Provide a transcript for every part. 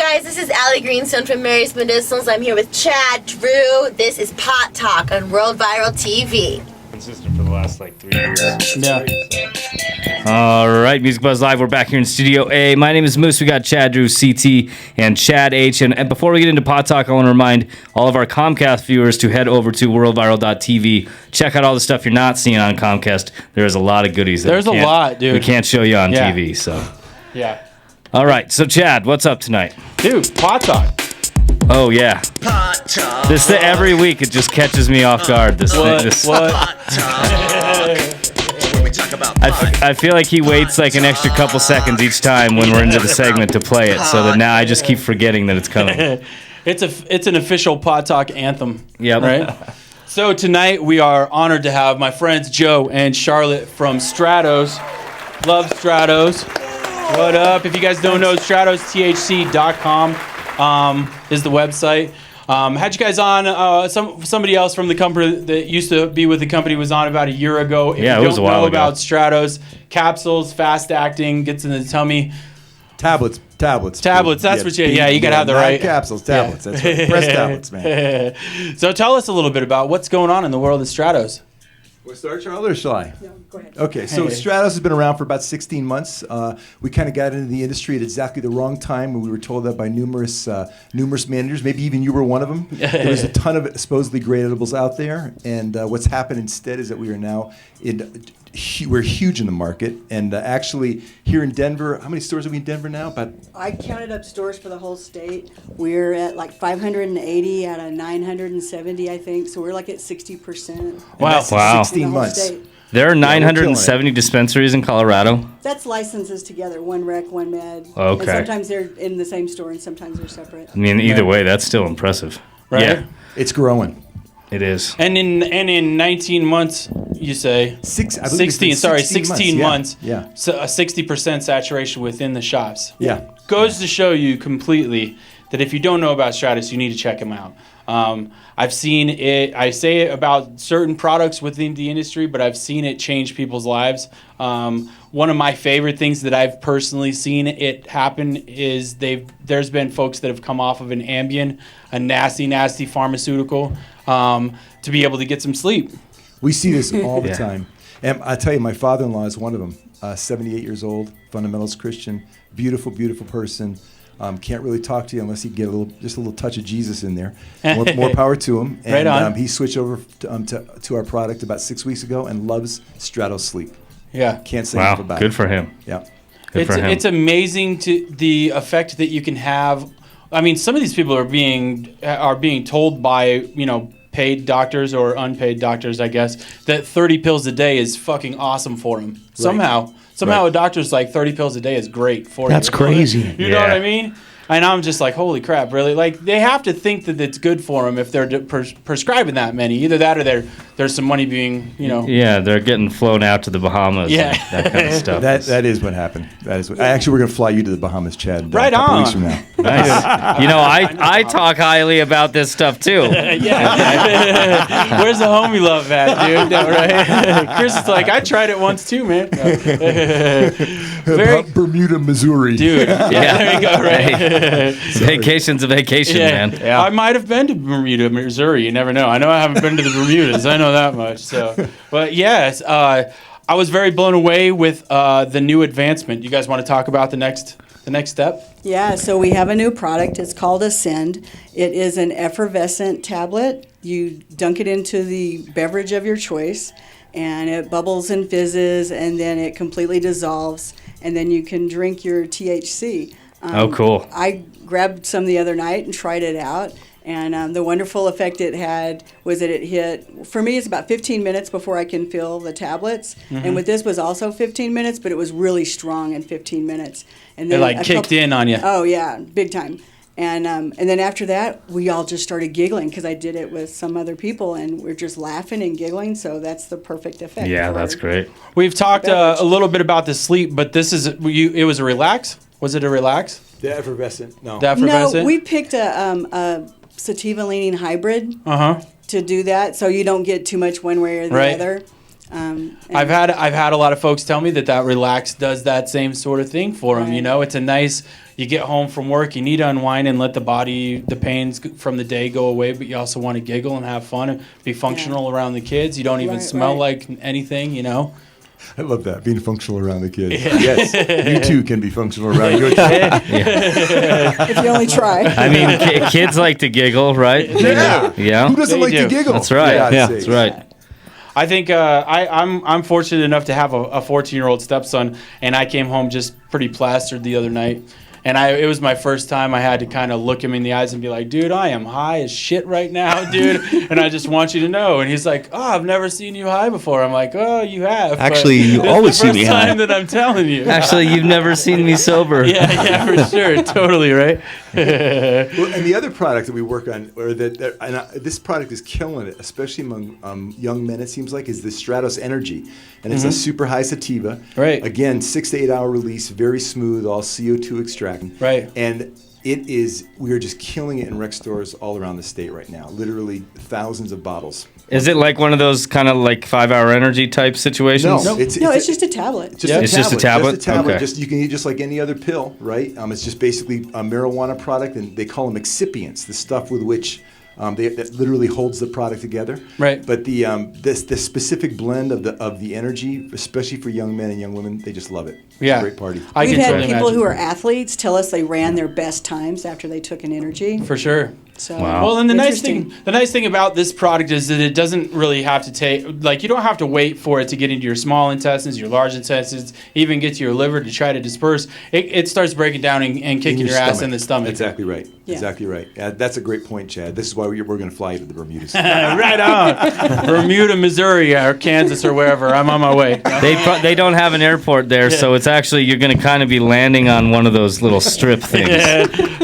guys, this is Allie Greenstone from Mary's Medicinals. I'm here with Chad Drew. This is PotTalk on World Viral TV. Consistent for the last 3 years. Yeah. All right, Music Buzz Live. We're back here in Studio A. My name is Moose. We got Chad Drew, CT, and Chad H. And before we get into PotTalk, I want to remind all of our Comcast viewers to head over to worldviral.tv. Check out all the stuff you're not seeing on Comcast. There is a lot of goodies. There's a lot, dude. We can't show you on TV. So. Yeah. All right, so Chad, what's up tonight? Dude, PotTalk. Oh yeah. PotTalk. This every week it just catches me off guard. This What? thing. This, What? PotTalk. Where we talk about I feel like he waits like an extra couple seconds each time when we're into the segment to play it, so that now I just keep forgetting that it's coming. It's an official PotTalk anthem. Yep. Right? So tonight we are honored to have my friends Joe and Charlotte from Stratos. Love Stratos. What up? If you guys don't know, StratosTHC.com is the website. Had you guys on, somebody else from the company that used to be with the company was on about a year ago. If Yeah, you it was don't a while know ago. about Stratos, capsules, fast acting, gets in the tummy. Tablets. Tablets, that's what you gotta have the not right. capsules, tablets. That's right. Press tablets, man. So tell us a little bit about what's going on in the world of Stratos. Want to start, Charlotte, or shall I? No, go ahead. Okay, so Stratos has been around for about 16 months. We kind of got into the industry at exactly the wrong time when we were told that by numerous managers. Maybe even you were one of them. There was a ton of supposedly great edibles out there, and what's happened instead is that we are now we're huge in the market, and actually here in Denver, how many stores are we in Denver now? About I counted up stores for the whole state. We're at like 580 out of 970, I think. So we're like at 60%. Wow. Wow. 16 months. There are killing 970 dispensaries in Colorado. That's licenses together, one rec, one med. Okay. And sometimes they're in the same store and sometimes they're separate. I mean, either way, that's still impressive. Right? Yeah, It's growing. it is. And in 19 months, you say? I believe it's been 16 months. Yeah. So a 60% saturation within the shops. Yeah. Goes to show you completely that if you don't know about Stratos, you need to check them out. I've seen it, I say it about certain products within the industry, but I've seen it change people's lives. One of my favorite things that I've personally seen it happen is there's been folks that have come off of an Ambien, a nasty, nasty pharmaceutical, to be able to get some sleep. We see this all the Yeah. time. And I tell you, my father-in-law is one of them. 78 years old, fundamentalist Christian, beautiful, beautiful person. Can't really talk to you unless you get just a little touch of Jesus in there. More power to him. And Right on. he switched over to our product about 6 weeks ago and loves Stratos Sleep. Yeah. Can't say enough Wow, about good it. for him. Yeah. Good for him. It's amazing the effect that you can have. I mean, some of these people are being told by, paid doctors or unpaid doctors, I guess, that 30 pills a day is fucking awesome for them. Somehow Right. a doctor's like 30 pills a day is great for you. That's crazy. You know what Yeah. I mean? And I'm just like, holy crap, really? Like, they have to think that it's good for them if they're prescribing that many. Either that or there's some money being, Yeah, they're getting flown out to Oh. Bahamas. Yeah. And that kind of stuff. That is what happened. That is what. Actually, we're going to fly you to the Bahamas, Chad. Right a couple on. weeks from now. Nice. I talk highly about this stuff too. Yeah. Where's the homie love at, dude? No, right? Chris is like, I tried it once too, man. Very, Bermuda, Missouri. dude. Yeah, there you go, right? Hey, vacation's a vacation, man. Yeah. I might have been to Bermuda, Missouri. You never know. I know I haven't been to the Bermudas. I know that much. So, but yes, I was very blown away with the new advancement. You guys want to talk about the next step? Yeah, so we have a new product. It's called Ascend. It is an effervescent tablet. You dunk it into the beverage of your choice, and it bubbles and fizzes, and then it completely dissolves, and then you can drink your THC. Oh, cool. I grabbed some the other night and tried it out, and the wonderful effect it had was that it hit, for me, it's about 15 minutes before I can feel the tablets. And with this was also 15 minutes, but it was really strong in 15 minutes. And It like kicked in on you. Oh, yeah, big time. And then after that, we all just started giggling because I did it with some other people, and we're just laughing and giggling. So that's the perfect effect. Yeah, for- that's great. We've talked a little bit about the sleep, but this is it was a relax. Was it a relax? The effervescent. No. The effervescent? No, we picked a sativa leaning hybrid Uh-huh. to do that, so you don't get too much one way or the Right. other. I've had a lot of folks tell me that Relax does that same sort of thing for them. Right. You know, it's a nice. You get home from work, you need to unwind and let the pains from the day go away, but you also want to giggle and have fun and be functional around the kids. You don't even smell like anything, you know. I love that, being functional around the kids. Yes, you too can be functional around your kids. If you only try. I mean, kids like to giggle, right? Yeah. Who doesn't They like do. to giggle? That's right. For God's Yeah, sakes. that's right. I think I'm fortunate enough to have a 14-year-old stepson, and I came home just pretty plastered the other night. And it was my first time I had to kind of look him in the eyes and be like, dude, I am high as shit right now, dude. And I just want you to know. And he's like, oh, I've never seen you high before. I'm like, oh, you have. Actually, you this always is see the me first high. time that I'm telling you. Actually, you've never seen me sober. Yeah, for sure. Totally, right? Well, and the other product that we work on, this product is killing it, especially among young men, it seems like, is the Stratos Energy. And it's a super high sativa. Right. Again, 6 to 8 hour release, very smooth, all CO2 extracting. Right. And we are just killing it in rec stores all around the state right now. Literally thousands of bottles. Is it like one of those kind of like 5-hour energy type situations? No, No, it's just a tablet. It's It's just a tablet? Just a tablet. Okay. You can eat just like any other pill, right? It's just basically a marijuana product, and they call them excipients, the stuff with which that literally holds the product together. Right. But the specific blend of the energy, especially for young men and young women, they just love it. It's Yeah. a great party. I We've can had totally people imagine. who are athletes tell us they ran their best times after they took an energy. For sure. So, Wow. Well, and the nice interesting. thing about this product is that it doesn't really have to take, like, you don't have to wait for it to get into your small intestines, your large intestines, even get to your liver to try to disperse. It starts breaking down and kicking In your ass stomach. in the stomach. Exactly right. Yeah. Exactly right. That's a great point, Chad. This is why we're going to fly you to the Bermudas. Right on. Bermuda, Missouri, or Kansas, or wherever. I'm on my way. They don't have an airport there, so it's actually, you're going to kind of be landing on one of those little strip things.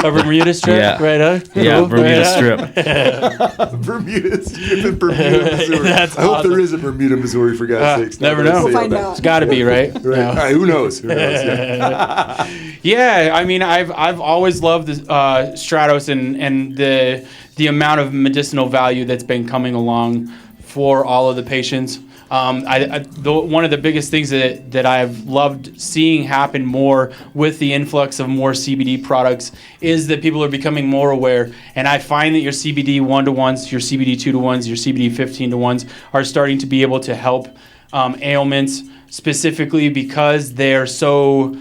A Bermuda strip, Yeah. right on. Yeah, Cool, Bermuda right on. strip. Bermudas. You're in Bermuda, Missouri. That's I hope awesome. there is a Bermuda, Missouri, for God's sakes. Never Not gonna know. say We'll all find that. out. It's got to be, right? Right. No. All right, who knows? Who knows? Yeah. Yeah, I mean, I've always loved the Stratos and the amount of medicinal value that's been coming along for all of the patients. One of the biggest things that I've loved seeing happen more with the influx of more CBD products is that people are becoming more aware. And I find that your CBD 1-to-1s, your CBD 2-to-1s, your CBD 15-to-1s are starting to be able to help ailments, specifically because they're so,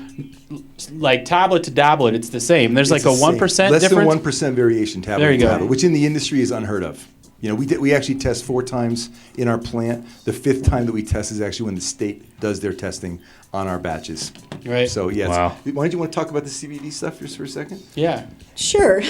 like, tablet to tablet, it's the same. There's like a 1% Less difference. than 1% variation tablet There you to go. tablet, which in the industry is unheard of. You know, we actually test 4 times in our plant. The 5th time that we test is actually when the state does their testing on our batches. Right. So, yes. Wow. Why don't you want to talk about the CBD stuff just for a second? Yeah. Sure.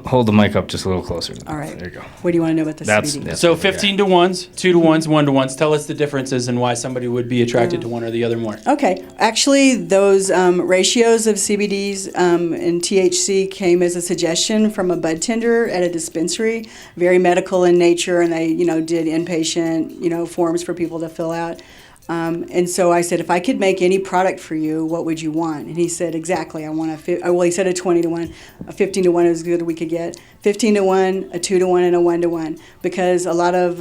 Hold the mic up just a little closer. All right. There you go. What do you want to know about the That's CBD? So 15-to-1s, 2-to-1s, 1-to-1s. Tell us the differences and why somebody would be attracted to one or the other more. Okay. Actually, those ratios of CBDs and THC came as a suggestion from a bud tender at a dispensary, very medical in nature, and they, did inpatient, forms for people to fill out. And so I said, if I could make any product for you, what would you want? And he said, exactly. I want he said a 20-to-1. A 15-to-1 is good we could get. 15-to-1, a 2-to-1, and a 1-to-1. Because a lot of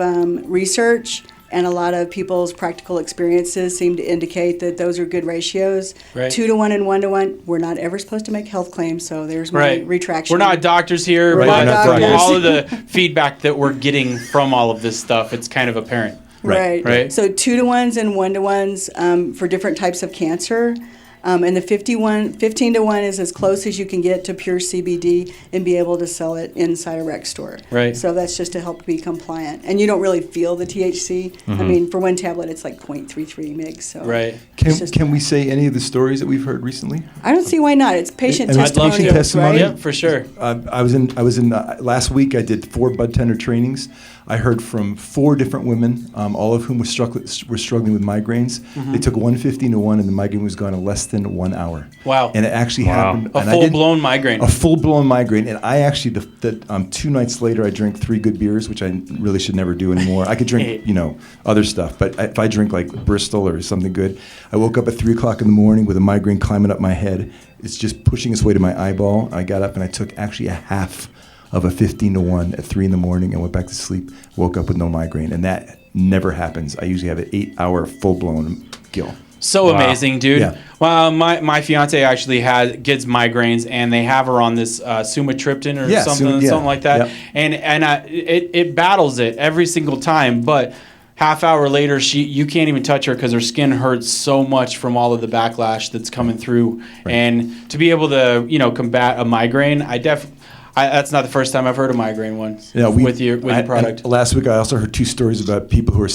research and a lot of people's practical experiences seem to indicate that those are good ratios. Right. 2-to-1 and 1-to-1, we're not ever supposed to make health claims, so there's my Right. retraction. We're not doctors here, Right, but we're not from doctors. all of the feedback that we're getting from all of this stuff, it's kind of apparent. Right. Right. So 2-to-1s and 1-to-1s for different types of cancer. And the 15-to-1 is as close as you can get to pure CBD and be able to sell it inside a rec store. Right. So that's just to help be compliant. And you don't really feel the THC. I mean, for one tablet, it's like 0.33 mg. So Right. it's just- Can we say any of the stories that we've heard recently? I don't see why not. It's patient I mean, I'd love to. testimonials, Testimony? right? Yep, for sure. I was in last week. I did 4 bud tender trainings. I heard from 4 different women, all of whom were struggling with migraines. They took 1 15-to-1, and the migraine was gone in less than 1 hour. Wow. And it actually Wow. happened. A and I didn't- full-blown migraine. A full-blown migraine. And I actually, 2 nights later, I drank 3 good beers, which I really should never do anymore. I could drink, other stuff, but if I drink like Bristol or something good, I woke up at 3 o'clock in the morning with a migraine climbing up my head. It's just pushing its way to my eyeball. I got up and I took actually a half of a 15-to-1 at 3 in the morning and went back to sleep, woke up with no migraine. And that never happens. I usually have an 8-hour full-blown gill. So amazing, dude. Yeah. Well, my fiance actually gets migraines, and they have her on this sumatriptan or something like that, Yep. and it battles it every single time. But half hour later, you can't even touch her because her skin hurts so much from all of the backlash that's coming through. Right. And to be able to combat a migraine, that's not the first time I've heard a migraine one with your product. Last week, I also heard 2 stories about people who are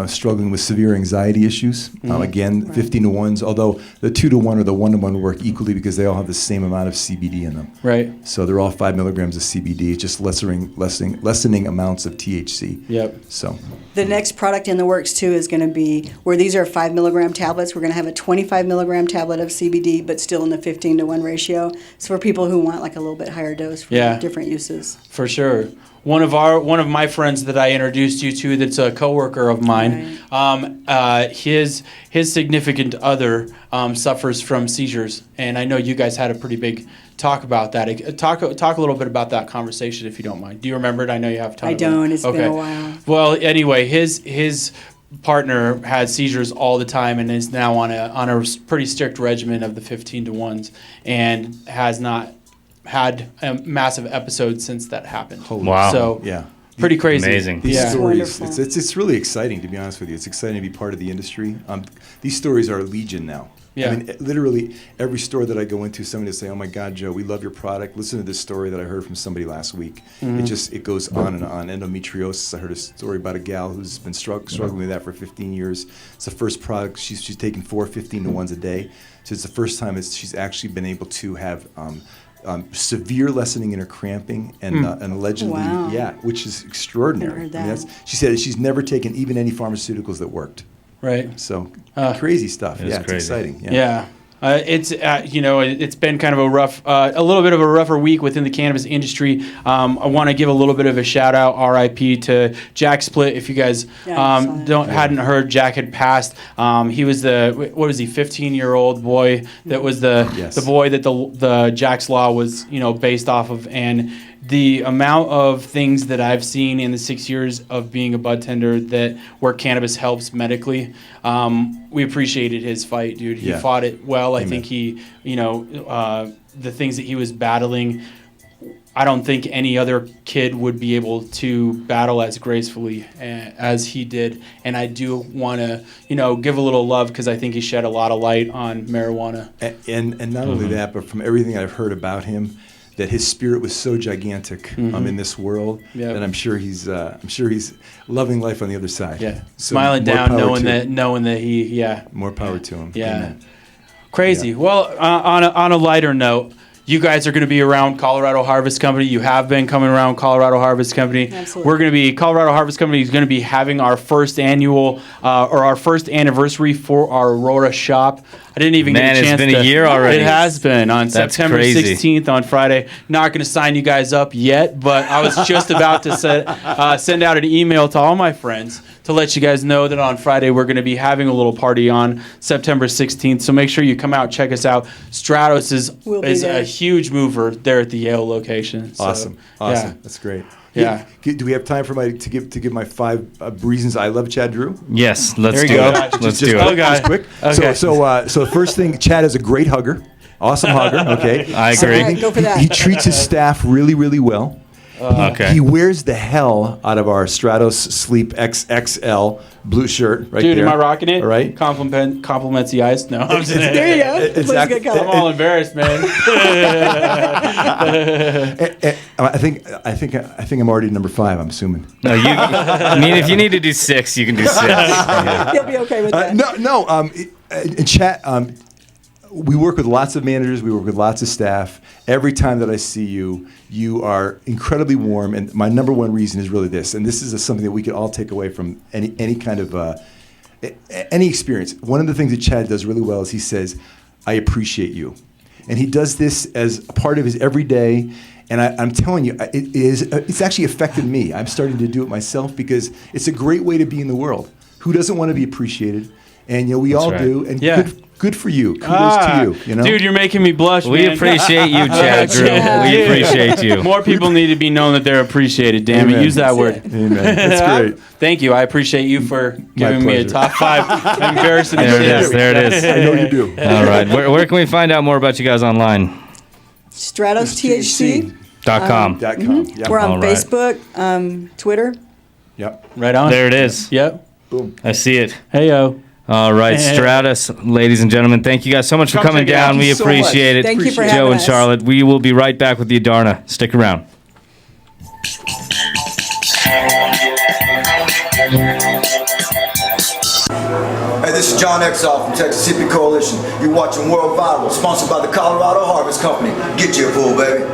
struggling with severe anxiety issues. Again, 15-to-1s, although the 2-to-1 or the 1-to-1 work equally because they all have the same amount of CBD in them. Right. So they're all 5 milligrams of CBD, just lessening amounts of THC. Yep. So The next product in the works too is going to be where these are 5 milligram tablets. We're going to have a 25 milligram tablet of CBD, but still in the 15-to-1 ratio. So for people who want like a little bit higher dose for different uses. For sure. One of my friends that I introduced you to, that's a coworker of mine. His significant other suffers from seizures, and I know you guys had a pretty big talk about that. Talk a little bit about that conversation, if you don't mind. Do you remember it? I know you have time. I don't. It's been a while. Well, anyway, his partner had seizures all the time and is now on a pretty strict regimen of the 15-to-1s and has not had a massive episode since that happened. Wow. So yeah. pretty crazy. Amazing. These Yeah. stories, Wonderful. it's really exciting, to be honest with you. It's exciting to be part of the industry. These stories are legion now. Yeah. I mean, literally every store that I go into, somebody will say, "Oh my God, Joe, we love your product. Listen to this story that I heard from somebody last week." It goes on and on. Endometriosis. I heard a story about a gal who's been struggling with that for 15 years. It's the first product. She's taken 4 15-to-1s a day. So it's the first time she's actually been able to have severe lessening in her cramping and allegedly, Wow. which is extraordinary. Never heard I mean, that. she said she's never taken even any pharmaceuticals that worked. Right. So crazy stuff. It's It's crazy. exciting. Yeah. It's been kind of a little bit of a rougher week within the cannabis industry. I want to give a little bit of a shout out, RIP, to Jack Split. If you guys hadn't heard, Jack had passed. He was 15-year-old boy that was the boy that the Jack's Law was based off of, and the amount of things that I've seen in the 6 years of being a bud tender where cannabis helps medically, we appreciated his fight, dude. He fought it well. Amen. I think he, the things that he was battling, I don't think any other kid would be able to battle as gracefully as he did. And I do want to, give a little love because I think he shed a lot of light on marijuana. And not only that, but from everything I've heard about him, that his spirit was so gigantic in this world that I'm sure he's loving life on the other side. Yeah, So smiling more down, power to him. knowing that he, More power to him. Yeah. Amen. Crazy. Yeah. Well, on a lighter note, you guys are going to be around Colorado Harvest Company. You have been coming around Colorado Harvest Company. Absolutely. Colorado Harvest Company is going to be having our first anniversary for our Aurora shop. I didn't even get a chance. It's been a year already. It has been on That's September crazy. 16th on Friday. Not going to sign you guys up yet, but I was just about to send out an email to all my friends to let you guys know that on Friday we're going to be having a little party on September 16th. So make sure you come out, check us out. Stratos is a huge mover there at the Yale location. So, Awesome. Yeah. That's great. Yeah. Do we have time to give my 5 reasons I love Chad Drew? Yes, let's There you do go. it. Let's do Oh, it. God. Just quick. Okay. So the first thing, Chad is a great hugger. Awesome hugger. Okay. I agree. Second All right, go for that. He treats his staff really, really well. Okay. He wears the hell out of our Stratos Sleep XXL blue shirt right Dude, there. am I rocking it? All right. Compliments the ice? No, I'm just There you go. It's That's a good I'm color. all embarrassed, man. I think I'm already number 5. I'm assuming. No, if you need to do 6, you can do 6. Yeah. You'll be okay with that. No. In chat, we work with lots of managers. We work with lots of staff. Every time that I see you, you are incredibly warm. And my number one reason is really this. And this is something that we could all take away from any kind of any experience. One of the things that Chad does really well is he says, "I appreciate you," and he does this as a part of his everyday. And I'm telling you, it's actually affected me. I'm starting to do it myself because it's a great way to be in the world. Who doesn't want to be appreciated? and we all right. do. And Yeah. good for you. Kudos to you. You know, Dude, you're making me blush, We man. appreciate you, Chad Drew. Yeah. We appreciate you. More people need to be known that they're appreciated. Damn Amen. it, use that word. Amen. That's great. Thank you. I appreciate you for giving me a pleasure. top 5 embarrassing There it is. shit. There it is. I know you do. All right. Where can we find out more about you guys online? Stratos THC. .com. .com. Yep. We're on All right. Facebook, Twitter. Yep. Right on. There it is. Yep. Boom. I see it. Hey, yo. All right, Stratos, ladies and gentlemen, thank you guys so much for Come coming check it out. down. Thank We you so much. appreciate it. Thank you for Appreciate it. Joe having and us. Charlotte, we will be right back with the Adarna. Stick around. Hey, this is John Exoff from Texas Hippie Coalition. You're watching World Viral, sponsored by the Colorado Harvest Company. Get your fool, baby.